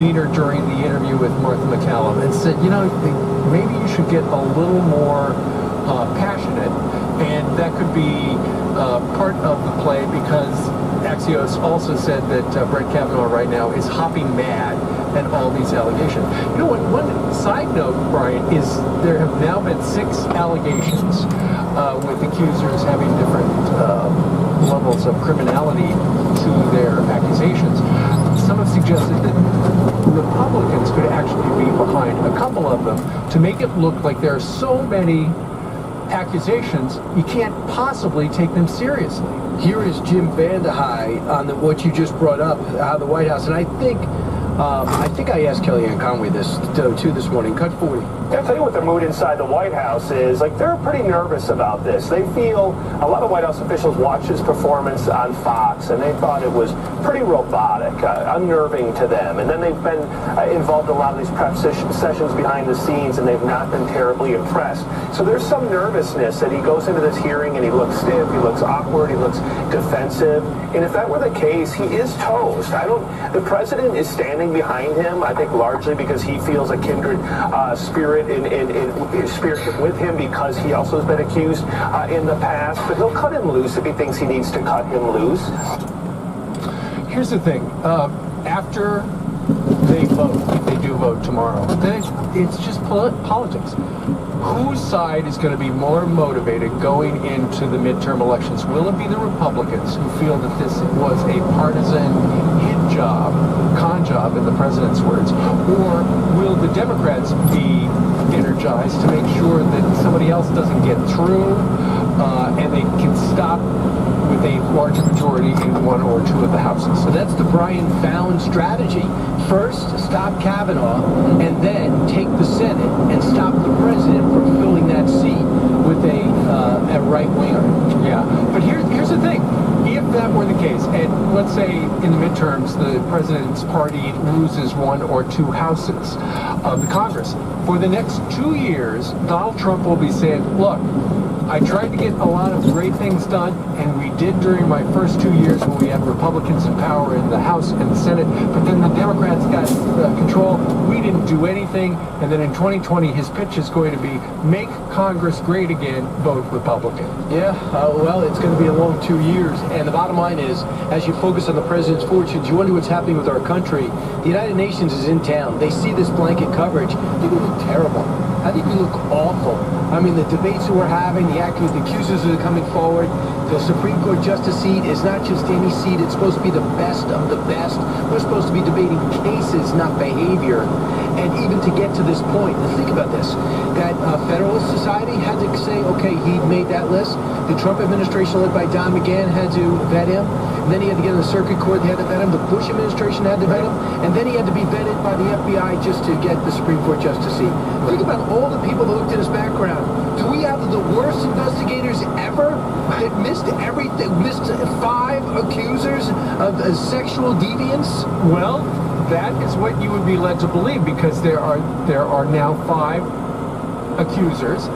demeanor during the interview with Martha McCallum and said, you know, maybe you should get a little more passionate, and that could be part of the play, because Axios also said that Brett Kavanaugh right now is hopping mad at all these allegations. You know what, one side note, Brian, is there have now been 6 allegations with accusers having different levels of criminality to their accusations. Some have suggested that Republicans could actually be behind a couple of them to make it look like there are so many accusations you can't possibly take them seriously. Here is Jim Vandehei on what you just brought up, the White House, and I think I asked Kellyanne Conway this too this morning. Cut 40. I'll tell you what the mood inside the White House is. Like, they're pretty nervous about this. They feel, a lot of White House officials watched his performance on Fox, and they thought it was pretty robotic, unnerving to them. And then they've been involved in a lot of these prep sessions behind the scenes, and they've not been terribly impressed. So there's some nervousness that he goes into this hearing and he looks stiff, he looks awkward, he looks defensive. And if that were the case, he is toast. The president is standing behind him, I think largely because he feels a kindred spirit in spirit with him, because he also has been accused in the past. But he'll cut him loose if he thinks he needs to cut him loose. Here's the thing. After they vote, if they do vote tomorrow, then it's just politics. Whose side is going to be more motivated going into the midterm elections? Will it be the Republicans, who feel that this was a partisan hit job, con job in the president's words, or will the Democrats be energized to make sure that somebody else doesn't get through and they can stop with a large majority in 1 or 2 of the houses? So that's the Brian Fallon strategy. First, stop Kavanaugh, and then take the Senate and stop the president from filling that seat with a right-winger. Yeah, but here's the thing. If that were the case, and let's say in the midterms the president's party loses 1 or 2 houses of the Congress, for the next 2 years, Donald Trump will be saying, look, I tried to get a lot of great things done, and we did during my first 2 years when we had Republicans in power in the House and the Senate, but then the Democrats got control. We didn't do anything, and then in 2020 his pitch is going to be, make Congress great again, vote Republican. Yeah, well, it's going to be a long 2 years, and the bottom line is, as you focus on the president's fortunes, you wonder what's happening with our country. The United Nations is in town. They see this blanket coverage. I think we look terrible. I think we look awful. I mean, the debates that we're having, the accusers that are coming forward, the Supreme Court justice seat is not just any seat. It's supposed to be the best of the best. We're supposed to be debating cases, not behavior. And even to get to this point, think about this, that Federalist Society had to say, okay, he made that list. The Trump administration, led by Don McGahn, had to vet him. And then he had to get in the circuit court, they had to vet him. The Bush administration had to vet him. And then he had to be vetted by the FBI just to get the Supreme Court justice seat. Think about all the people that looked at his background. Do we have the worst investigators ever that missed everything, missed 5 accusers of sexual deviance? Well, that is what you would be led to believe, because there are now 5 accusers,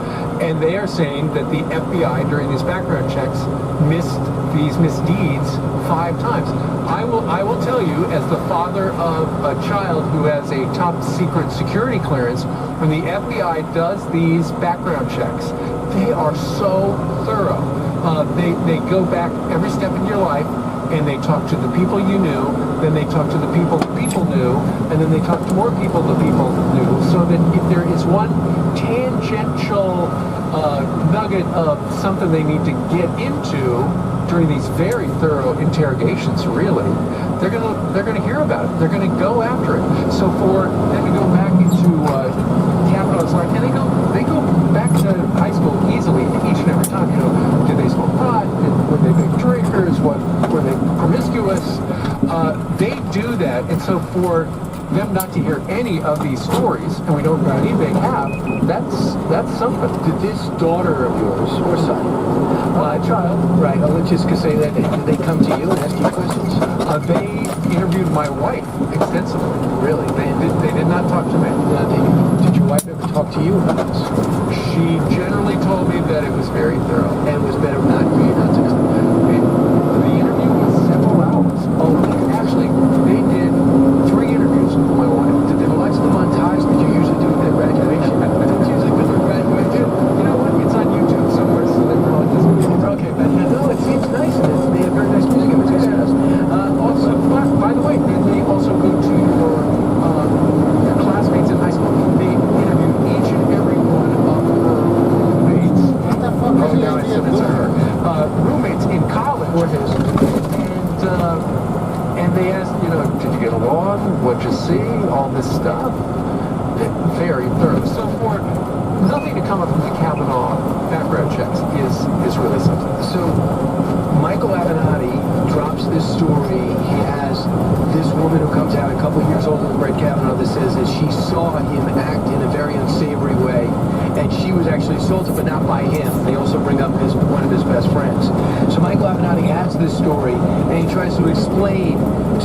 and they are saying that the FBI during these background checks missed these misdeeds 5 times. I will tell you, as the father of a child who has a top secret security clearance, when the FBI does these background checks, they are so thorough. They go back every step in your life, and they talk to the people you knew, then they talk to the people knew, and then they talk to more people the people knew, so that if there is one tangential nugget of something they need to get into during these very thorough interrogations, really, they're gonna hear about it. They're gonna go after it. So for them to go back into Kavanaugh's life, and they go back to high school easily each and every time. You know, did they smoke pot? Were they big drinkers? Were they promiscuous? They do that, and so for them not to hear any of these stories, and we don't believe they have, that's something. Did this daughter of yours, or son, child, right, let's just say that, did they come to you and ask you questions? They interviewed my wife extensively. Really? They did not talk to me. Did your wife ever talk to you about this? She generally told me that it was very thorough. And it was better not for you not to come. The interview was several hours. Oh, actually, they did 3 interviews with my wife. see all this stuff. Very thorough. So for nothing to come up from the Kavanaugh background checks is really something. So Michael Avenatti drops this story. He has this woman who comes out a couple years older than Brett Kavanaugh that says that she saw him act in a very unsavory way, and she was actually assaulted, but not by him. They also bring up one of his best friends. So Michael Avenatti has this story, and he tries to explain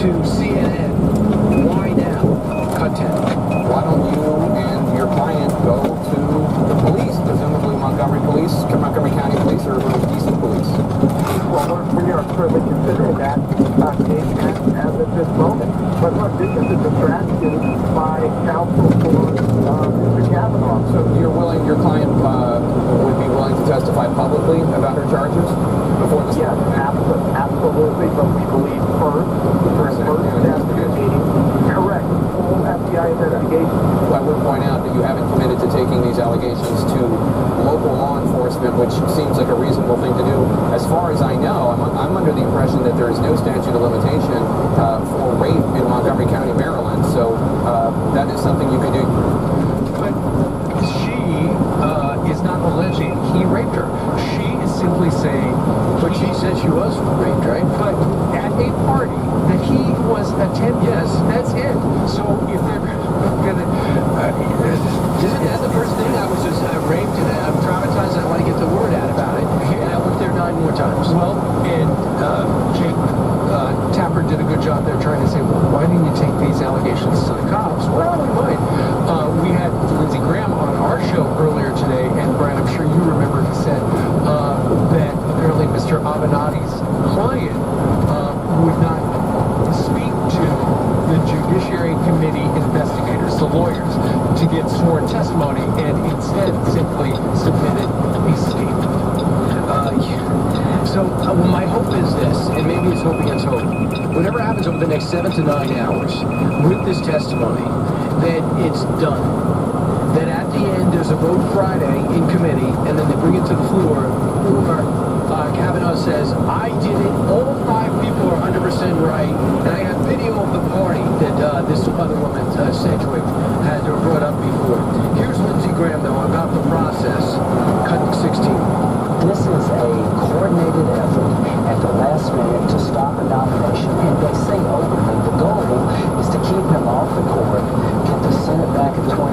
to CNN why now. Cut 10. Why don't you and your client go to the police, presumably Montgomery County Police, or DC Police? Well, we are certainly considering that case as of this moment. But look, this is a distraction by counsel for Mr. Kavanaugh. So your client would be willing to testify publicly about her charges before the Yes, absolutely. But we believe first investigating. Correct. Full FBI investigation. I would point out that you haven't committed to taking these allegations to local law enforcement, which seems like a reasonable thing to do. As far as I know, I'm under the impression that there is no statute of limitation for rape in Montgomery County, Maryland. So that is something you could do. But she is not alleging he raped her. She is simply saying, But she said she was raped, right? but at a party that he was attending. Yes. That's it. So if they're gonna, Isn't that the first thing? I was just raped and I'm traumatized and I want to get the word out about it. And I went there 9 more times. well, and Jake Tapper did a good job there trying to say, well, why didn't you take these allegations to the cops? Well, we might. We had Lindsey Graham on our show earlier today, and Brian, I'm sure you remember, he said that apparently Mr. Avenatti's client would not speak to the Judiciary Committee investigators, the lawyers, to get sworn testimony, and instead simply submitted a statement. So my hope is this, and maybe it's hope against hope. Whatever happens over the next 7 to 9 hours with this testimony, that it's done. That at the end there's a vote Friday in committee, and then they bring it to the floor, or Kavanaugh says, I did it, all 5 people are 100% right, and I have video of the party that this other woman, Sedgwick, had brought up before. Here's Lindsey Graham, though, about the process. Cut 16. This is a coordinated effort at the last minute to stop a nomination, and they say openly the goal is to keep him off the court, get the Senate back in 2020.